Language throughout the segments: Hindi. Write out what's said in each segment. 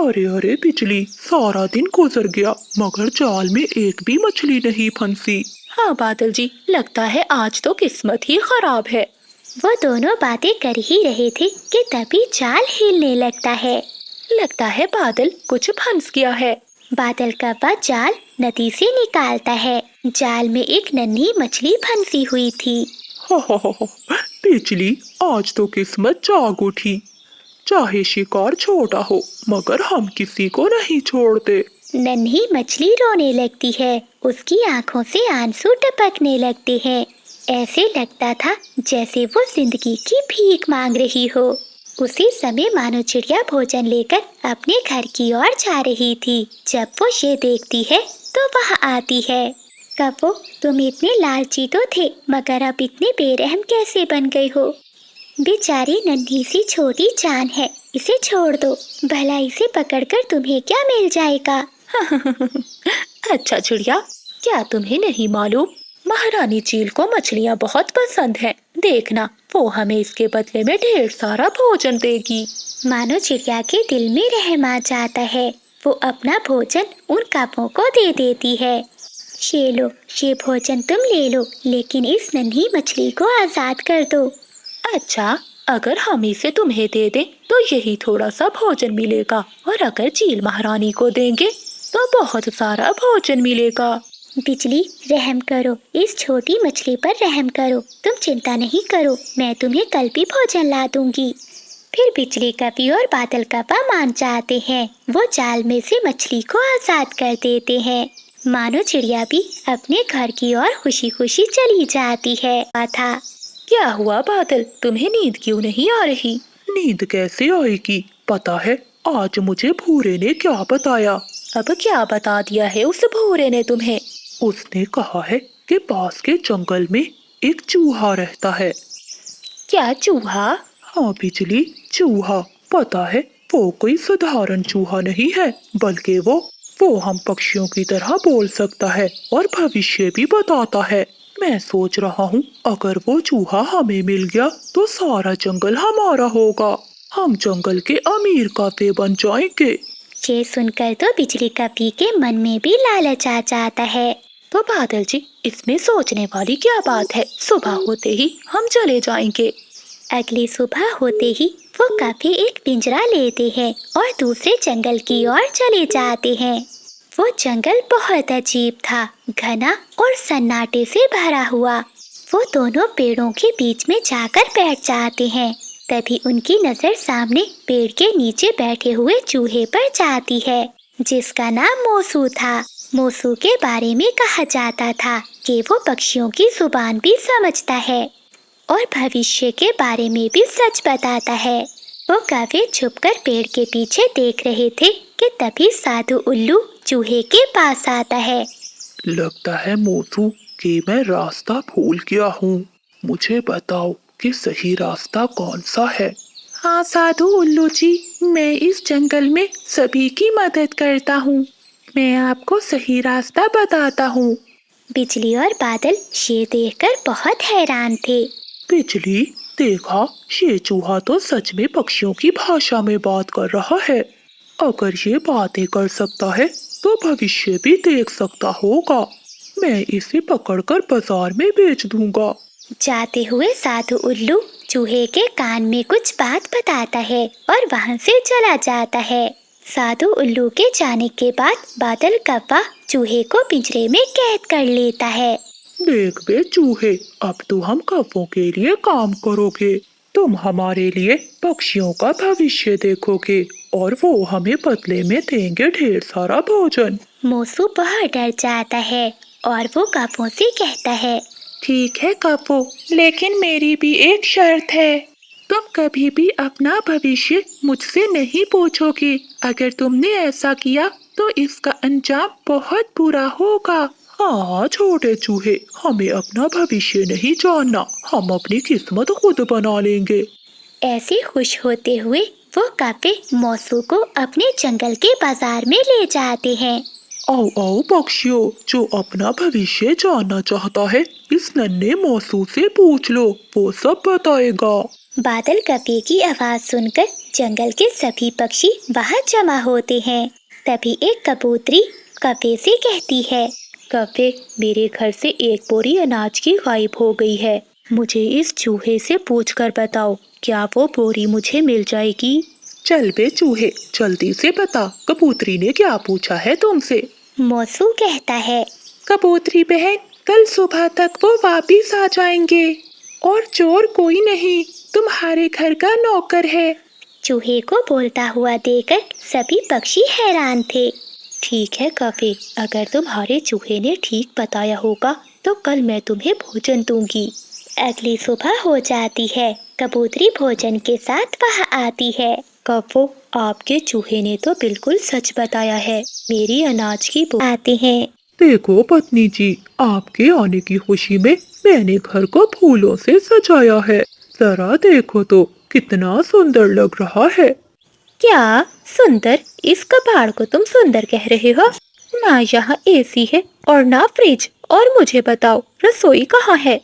अरे अरे बिजली, सारा दिन गुजर गया मगर जाल में एक भी मछली नहीं फंसी। हाँ बादल जी, लगता है आज तो किस्मत ही खराब है। वो दोनों बातें कर ही रहे थे कि तभी जाल हिलने लगता है। लगता है बादल कुछ फंस गया है। बादल कौवा जाल नदी से निकालता है। जाल में एक नन्ही मछली फंसी हुई थी। बिजली, आज तो किस्मत जाग उठी। चाहे शिकार छोटा हो मगर हम किसी को नहीं छोड़ते। नन्ही मछली रोने लगती है। उसकी आंखों से आंसू टपकने लगते हैं। ऐसे लगता था जैसे वो जिंदगी की भीख मांग रही हो। उसी समय मानो चिड़िया भोजन लेकर अपने घर की ओर जा रही थी। जब वो ये देखती है तो वहाँ आती है। कब्बो, तुम इतने लालची तो थे मगर अब इतने बेरहम कैसे बन गई हो? बेचारी नन्ही सी छोटी जान है, इसे छोड़ दो। भला इसे पकड़कर तुम्हें क्या मिल जाएगा? अच्छा चिड़िया, क्या तुम्हें नहीं मालूम, महारानी चील को मछलियाँ बहुत पसंद हैं। देखना, वो हमें इसके बदले में ढेर सारा भोजन देगी। मानो चिड़िया के दिल में रहम आ जाता है। वो अपना भोजन उन कौवों को दे देती है। ये लो, ये भोजन तुम ले लो, लेकिन इस नन्ही मछली को आजाद कर दो। अच्छा, अगर हम इसे तुम्हें दे दें तो यही थोड़ा सा भोजन मिलेगा, और अगर चील महारानी को देंगे तो बहुत सारा भोजन मिलेगा। बिजली, रहम करो, इस छोटी मछली पर रहम करो। तुम चिंता नहीं करो, मैं तुम्हें कल भी भोजन ला दूंगी। फिर बिजली कवि और बादल कौवा मान जाते हैं। वो जाल में से मछली को आजाद कर देते हैं। मानो चिड़िया भी अपने घर की ओर खुशी खुशी चली जाती है। था क्या हुआ बादल, तुम्हें नींद क्यों नहीं आ रही? नींद कैसे आएगी? पता है आज मुझे भूरे ने क्या बताया? अब क्या बता दिया है उस भूरे ने तुम्हें? उसने कहा है कि पास के जंगल में एक चूहा रहता है। क्या चूहा? हाँ बिजली, चूहा। पता है, वो कोई साधारण चूहा नहीं है, बल्कि वो हम पक्षियों की तरह बोल सकता है और भविष्य भी बताता है। मैं सोच रहा हूँ अगर वो चूहा हमें मिल गया तो सारा जंगल हमारा होगा। हम जंगल के अमीर कौवे बन जाएंगे। ये सुनकर तो बिजली कवि के मन में भी लालच आ जाता है। तो बादल जी, इसमें सोचने वाली क्या बात है? सुबह होते ही हम चले जाएंगे। अगली सुबह होते ही वो कौवे एक पिंजरा लेते हैं और दूसरे जंगल की ओर चले जाते हैं। वो जंगल बहुत अजीब था, घना और सन्नाटे से भरा हुआ। वो दोनों पेड़ों के बीच में जाकर बैठ जाते हैं। तभी उनकी नजर सामने पेड़ के नीचे बैठे हुए चूहे पर जाती है, जिसका नाम मोसू था। मोसू के बारे में कहा जाता था कि वो पक्षियों की जुबान भी समझता है और भविष्य के बारे में भी सच बताता है। वो कौवे छुपकर पेड़ के पीछे देख रहे थे कि तभी साधु उल्लू चूहे के पास आता है। लगता है मोसू कि मैं रास्ता भूल गया हूँ। मुझे बताओ कि सही रास्ता कौन सा है? हाँ साधु उल्लू जी, मैं इस जंगल में सभी की मदद करता हूँ। मैं आपको सही रास्ता बताता हूँ। बिजली और बादल ये देखकर बहुत हैरान थे। बिजली, देखा, ये चूहा तो सच में पक्षियों की भाषा में बात कर रहा है। अगर ये बातें कर सकता है तो भविष्य भी देख सकता होगा। मैं इसे पकड़कर बाजार में बेच दूंगा। जाते हुए साधु उल्लू चूहे के कान में कुछ बात बताता है और वहाँ से चला जाता है। साधु उल्लू के जाने के बाद बादल कौवा चूहे को पिंजरे में कैद कर लेता है। देख बे चूहे, अब तो हम कौवों के लिए काम करोगे। तुम हमारे लिए पक्षियों का भविष्य देखोगे और वो हमें बदले में देंगे ढेर सारा भोजन। मोसू बहुत डर जाता है और वो कौवों से कहता है, ठीक है कौवों, लेकिन मेरी भी एक शर्त है। तुम कभी भी अपना भविष्य मुझसे नहीं पूछोगे। अगर तुमने ऐसा किया तो इसका अंजाम बहुत बुरा होगा। हाँ छोटे चूहे, हमें अपना भविष्य नहीं जानना, हम अपनी किस्मत खुद बना लेंगे। ऐसे खुश होते हुए वो कौवे मोसू को अपने जंगल के बाजार में ले जाते हैं। आओ आओ पक्षियों, जो अपना भविष्य जानना चाहता है इस नन्हे मोसू से पूछ लो, वो सब बताएगा। बादल कप्पे की आवाज सुनकर जंगल के सभी पक्षी वहां जमा होते हैं। तभी एक कबूतरी कप्पे से कहती है, कप्पे, मेरे घर से एक बोरी अनाज की गायब हो गई है। मुझे इस चूहे से पूछकर बताओ, क्या वो बोरी मुझे मिल जाएगी? चल बे चूहे, जल्दी से बता, कबूतरी ने क्या पूछा है तुमसे? मौसू कहता है, कबूतरी बहन, कल सुबह तक वो वापिस आ जाएंगे और चोर कोई नहीं, तुम्हारे घर का नौकर है। चूहे को बोलता हुआ देखकर सभी पक्षी हैरान थे। ठीक है कप्पे, अगर तुम्हारे चूहे ने ठीक बताया होगा तो कल मैं तुम्हें भोजन दूंगी। अगली सुबह हो जाती है। कबूतरी भोजन के साथ वहां आती है। कप्पो, आपके चूहे ने तो बिल्कुल सच बताया है। मेरी अनाज की आते हैं। देखो पत्नी जी, आपके आने की खुशी में मैंने घर को फूलों से सजाया है। जरा देखो तो कितना सुंदर लग रहा है। क्या सुंदर? इस कबाड़ को तुम सुंदर कह रहे हो? ना यहाँ एसी है और ना फ्रिज। और मुझे बताओ, रसोई कहाँ है?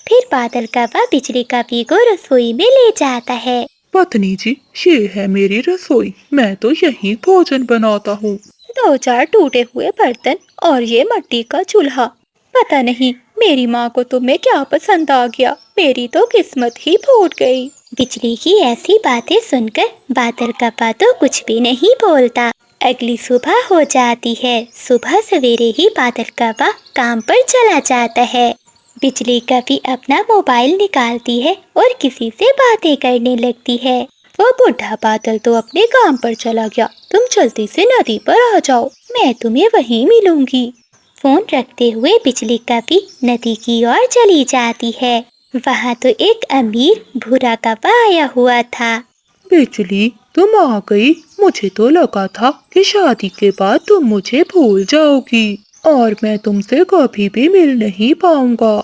फिर बादल कप्पा बिजली कप्पे को रसोई में ले जाता है। पत्नी जी, ये है मेरी रसोई, मैं तो यहीं भोजन बनाता हूँ। 2-4 टूटे हुए बर्तन और ये मिट्टी का चूल्हा। पता नहीं मेरी माँ को तुम्हें क्या पसंद आ गया। मेरी तो किस्मत ही फूट गई। बिजली की ऐसी बातें सुनकर बादल कप्पा तो कुछ भी नहीं बोलता। अगली सुबह हो जाती है। सुबह सवेरे ही बादल कप्पा काम पर चला जाता है। बिजली कप्पे अपना मोबाइल निकालती है और किसी से बातें करने लगती है। वो बुढ़ा बादल तो अपने काम पर चला गया। तुम जल्दी से नदी पर आ जाओ, मैं तुम्हें वहीं मिलूंगी। फोन रखते हुए बिजली कप्पे नदी की ओर चली जाती है। वहाँ तो एक अमीर भूरा कप्पा आया हुआ था। बिजली, तुम आ गई। मुझे तो लगा था कि शादी के बाद तुम मुझे भूल जाओगी और मैं तुमसे कभी भी मिल नहीं पाऊंगा।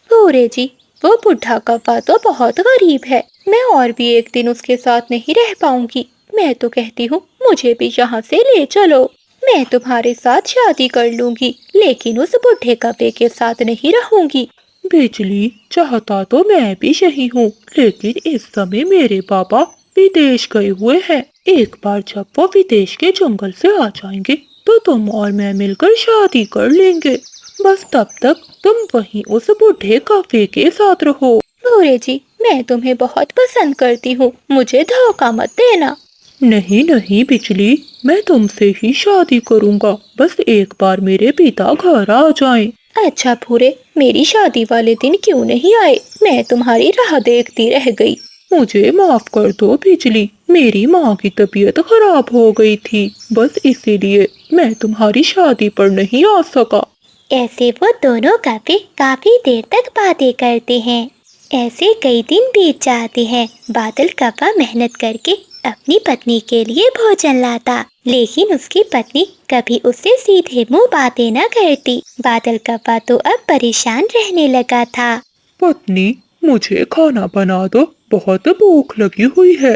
भूरे जी, वो बुढ़ा कप्पा तो बहुत गरीब है। मैं और भी एक दिन उसके साथ नहीं रह पाऊंगी। मैं तो कहती हूँ मुझे भी यहाँ से ले चलो। मैं तुम्हारे साथ शादी कर लूंगी, लेकिन उस बुढ़े कप्पे के साथ नहीं रहूंगी। बिजली, चाहता तो मैं भी यही हूँ, लेकिन इस समय मेरे पापा विदेश गए हुए हैं। एक बार जब वो विदेश के जंगल से आ जाएंगे तो तुम और मैं मिलकर शादी कर लेंगे। बस तब तक तुम वहीं उस बुढ़े कप्पे के साथ रहो। भूरे जी, मैं तुम्हें बहुत पसंद करती हूँ, मुझे धोखा मत देना। नहीं नहीं बिजली, मैं तुमसे ही शादी करूँगा, बस एक बार मेरे पिता घर आ जाएं। अच्छा भूरे, मेरी शादी वाले दिन क्यों नहीं आए? मैं तुम्हारी राह देखती रह गई। मुझे माफ कर दो बिजली, मेरी माँ की तबीयत खराब हो गई थी, बस इसीलिए मैं तुम्हारी शादी पर नहीं आ सका। ऐसे वो दोनों कप्पे काफी देर तक बातें करते हैं। ऐसे कई दिन बीत जाते हैं। बादल कप्पा मेहनत करके अपनी पत्नी के लिए भोजन लाता, लेकिन उसकी पत्नी कभी उससे सीधे मुंह बातें न करती। बादल कप्पा तो अब परेशान रहने लगा था। पत्नी, मुझे खाना बना दो, बहुत भूख लगी हुई है।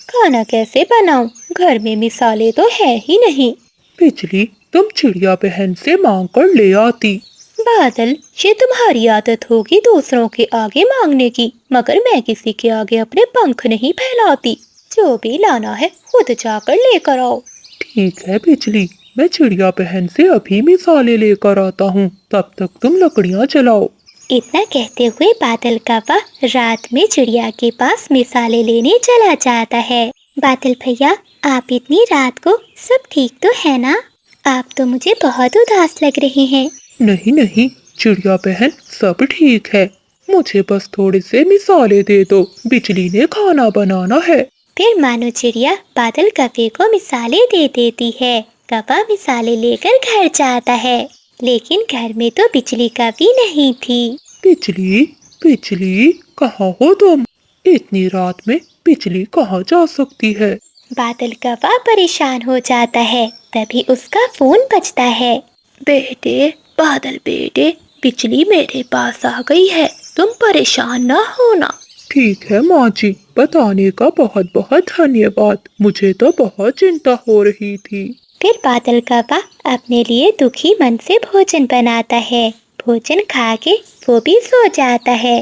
खाना कैसे बनाऊं? घर में मिसाले तो है ही नहीं। बिजली, तुम चिड़िया बहन से मांग कर ले आती। बादल, ये तुम्हारी आदत होगी दूसरों के आगे मांगने की, मगर मैं किसी के आगे अपने पंख नहीं फैलाती। जो भी लाना है खुद जाकर लेकर आओ। ठीक है बिजली, मैं चिड़िया बहन से अभी मिसाले लेकर आता हूँ, तब तक तुम लकड़ियाँ जलाओ। इतना कहते हुए बादल कप्पा रात में चिड़िया के पास मिसाले लेने चला जाता है। बादल भैया, आप इतनी रात को सब ठीक तो है ना? आप तो मुझे बहुत उदास लग रहे हैं। नहीं नहीं चिड़िया बहन, सब ठीक है, मुझे बस थोड़े से मिसाले दे दो, बिजली ने खाना बनाना है। फिर मानो चिड़िया बादल कप्पे को मिसाले दे देती है। कप्पा मिसाले लेकर घर जाता है, लेकिन घर में तो बिजली कप्पे नहीं थी। बिजली, बिजली, कहाँ हो तुम? इतनी रात में बिजली कहाँ जा सकती है? बादल कप्पा परेशान हो जाता है। तभी उसका फोन बजता है। बेटे, बादल बेटे, बिजली मेरे पास आ गई है, तुम परेशान ना होना। ठीक है माँ जी, बताने का बहुत बहुत धन्यवाद, मुझे तो बहुत चिंता हो रही थी। फिर बादल कप्पा अपने लिए दुखी मन से भोजन बनाता है। भोजन खा के वो भी सो जाता है।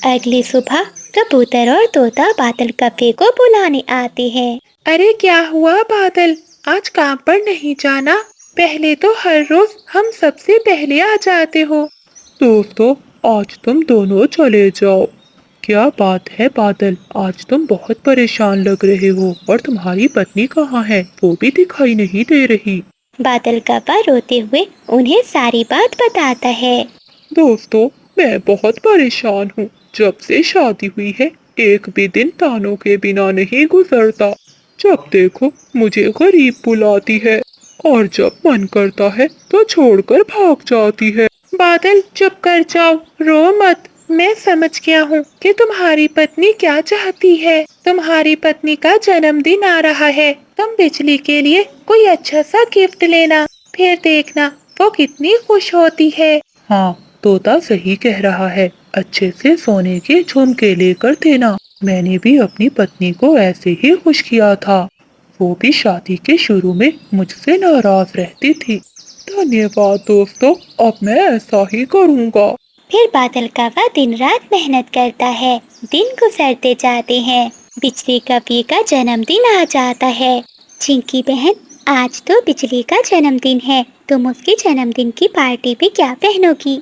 अगली सुबह कबूतर और तोता बादल कप्पे को बुलाने आते हैं। अरे क्या हुआ बादल, आज काम पर नहीं जाना? पहले तो हर रोज हम सबसे पहले आ जाते हो। दोस्तों, आज तुम दोनों चले जाओ। क्या बात है बादल, आज तुम बहुत परेशान लग रहे हो और तुम्हारी पत्नी कहाँ है? वो भी दिखाई नहीं दे रही। बादल कप्पा रोते हुए उन्हें सारी बात बताता है। दोस्तों, मैं बहुत परेशान हूँ। जब से शादी हुई है, एक भी दिन तानों के बिना नहीं गुजरता। जब देखो मुझे गरीब बुलाती है और जब मन करता है तो छोड़कर भाग जाती है। बादल चुप कर जाओ, रो मत। मैं समझ गया हूँ कि तुम्हारी पत्नी क्या चाहती है। तुम्हारी पत्नी का जन्मदिन आ रहा है, तुम बिजली के लिए कोई अच्छा सा गिफ्ट लेना, फिर देखना वो कितनी खुश होती है। हाँ, तोता सही कह रहा है। अच्छे से सोने के झुमके लेकर देना। मैंने भी अपनी पत्नी को ऐसे ही खुश किया था। वो भी शादी के शुरू में मुझसे नाराज रहती थी। धन्यवाद दोस्तों, अब मैं ऐसा ही करूँगा। फिर बादल कप्पा दिन रात मेहनत करता है। दिन गुजरते जाते हैं। बिजली कप्पे का जन्मदिन आ जाता है। चिंकी बहन, आज तो बिजली का जन्मदिन है, तुम उसके जन्मदिन की पार्टी में क्या पहनोगी?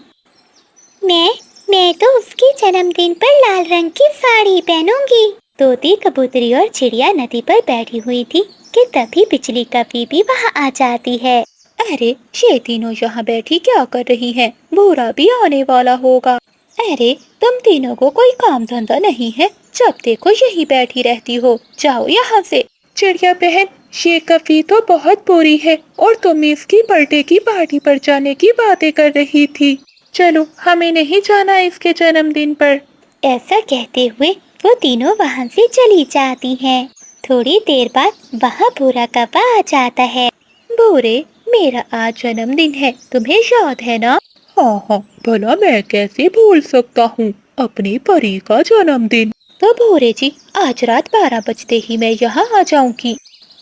मैं तो उसके जन्मदिन पर लाल रंग की साड़ी पहनूंगी। तोते, कबूतरी और चिड़िया नदी पर बैठी हुई थी कि तभी बिजली कप्पे भी वहाँ आ जाती है। अरे ये तीनों यहाँ बैठी क्या कर रही हैं? भूरा भी आने वाला होगा। अरे तुम तीनों को कोई काम धंधा नहीं है, जब देखो यही बैठी रहती हो। जाओ यहाँ से। चिड़िया बहन, ये कप्पे तो बहुत बुरी है और तुम इसकी बर्थडे की पार्टी पर जाने की बातें कर रही थी। चलो, हमें नहीं जाना इसके जन्मदिन पर। ऐसा कहते हुए वो तीनों वहाँ से चली जाती हैं। थोड़ी देर बाद वहाँ भूरा कप्पा आ जाता है। भूरे, मेरा आज जन्मदिन है, तुम्हें याद है ना? हाँ हाँ, भला मैं कैसे भूल सकता हूँ अपनी परी का जन्मदिन। तो भूरे जी, आज रात 12 बजते ही मैं यहाँ आ जाऊंगी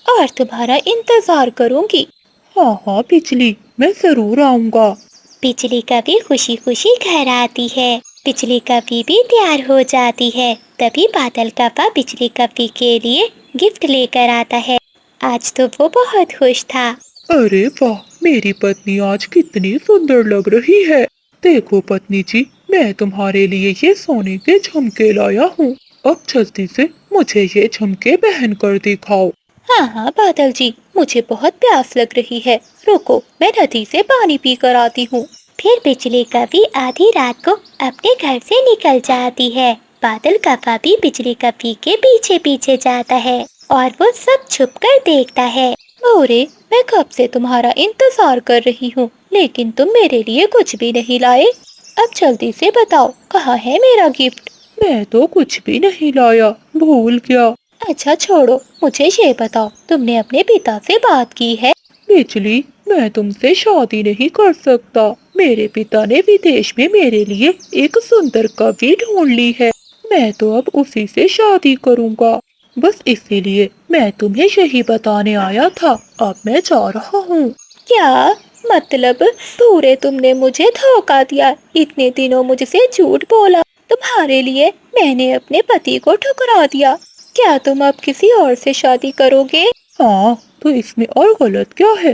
और तुम्हारा इंतजार करूंगी। हाँ हाँ बिजली, मैं जरूर आऊँगा। बिजली कप्पे खुशी खुशी घर आती है। बिजली कप्पे भी तैयार हो जाती है। तभी बादल कप्पा बिजली कप्पे के लिए गिफ्ट लेकर आता है। आज तो वो बहुत खुश था। अरे वाह, मेरी पत्नी आज कितनी सुंदर लग रही है। देखो पत्नी जी, मैं तुम्हारे लिए ये सोने के झुमके लाया हूँ। अब जल्दी से मुझे ये झुमके पहन कर दिखाओ। हाँ हाँ बादल जी, मुझे बहुत प्यास लग रही है, रुको मैं नदी से पानी पी कर आती हूँ। फिर बिजली कप्पे आधी रात को अपने घर से निकल जाती है। बादल कप्पा भी बिजली कप्पे के पीछे पीछे जाता है और वो सब छुप कर देखता है। भूरे, मैं कब से तुम्हारा इंतजार कर रही हूँ, लेकिन तुम मेरे लिए कुछ भी नहीं लाए। अब जल्दी से बताओ, कहाँ है मेरा गिफ्ट? मैं तो कुछ भी नहीं लाया, भूल गया। अच्छा छोड़ो, मुझे ये बताओ, तुमने अपने पिता से बात की है? बिजली, मैं तुमसे शादी नहीं कर सकता। मेरे पिता ने विदेश में मेरे लिए एक सुंदर कवि ढूंढ ली है। मैं तो अब उसी से शादी करूंगा। बस इसीलिए मैं तुम्हें यही बताने आया था। अब मैं जा रहा हूँ। क्या मतलब? भूरे, तुमने मुझे धोखा दिया, इतने दिनों मुझसे झूठ बोला, तुम्हारे लिए मैंने अपने पति को ठुकरा दिया। क्या तुम अब किसी और से शादी करोगे? हाँ, तो इसमें और गलत क्या है?